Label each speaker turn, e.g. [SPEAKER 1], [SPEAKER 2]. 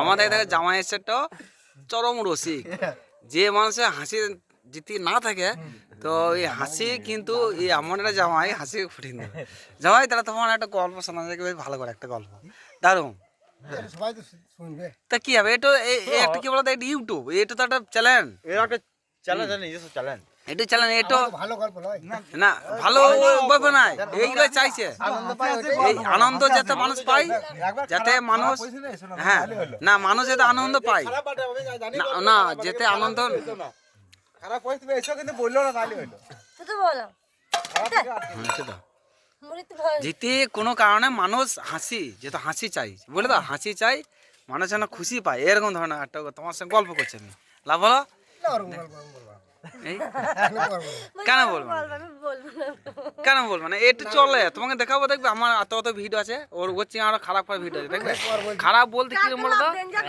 [SPEAKER 1] আমাদের এখানে জামাই এসেটা চরম রসিক। যে মানুষের হাসি যদি না থাকে তো এই হাসি কিন্তু এই এমন একটা জামাই হাসি ফুটিয়ে দেবে। জামাই তাহলে তোমার একটা গল্প শোনা যায়, বেশ ভালো করে একটা গল্প, দারুণ।
[SPEAKER 2] সবাই তো শুনবে।
[SPEAKER 1] তা কি হবে, এটা একটা কি বলতো, এটা ইউটিউব, এটা তো একটা চ্যানেল,
[SPEAKER 3] এরা একটা চ্যালেঞ্জ আছে, নিজস্ব চ্যালেঞ্জ।
[SPEAKER 1] এটা চ্যানেল, এটা
[SPEAKER 2] ভালো গল্প নয়।
[SPEAKER 1] না ভালো গল্প নাই, এইগুলো চাইছে
[SPEAKER 2] আনন্দ পায়
[SPEAKER 1] এই আনন্দ যাতে মানুষ পায়, যাতে মানুষ, হ্যাঁ না মানুষ যাতে আনন্দ পায়, না না যাতে আনন্দ,
[SPEAKER 3] খারাপ পরিস্থিতি এসো কিন্তু বললো না, তাহলে হইলো।
[SPEAKER 4] তো বলো
[SPEAKER 1] সেটা
[SPEAKER 4] মুড়ি তো ভাই
[SPEAKER 1] যেতে কোনো কারণে মানুষ হাসি, যেহেতু হাসি চাই বলে দাও, হাসি চাই, মানুষ যেন খুশি পায়, এরকম ধরনের একটা তোমার সঙ্গে গল্প করছি আমি। লাভ হলো
[SPEAKER 2] না, ওরকম গল্প আমি বলবো না।
[SPEAKER 1] এই
[SPEAKER 2] আমি বলবো না।
[SPEAKER 1] কেন বলবো না?
[SPEAKER 4] আমি বলবো না।
[SPEAKER 1] কেন বলবো না, এটা চলে, তোমাকে দেখাবো, দেখবে আমার এত ভিডিও আছে, ওর হচ্ছে আরো খারাপ খারাপ ভিডিও আছে, দেখবে খারাপ বলতে কি বলতো,
[SPEAKER 4] ডেঞ্জার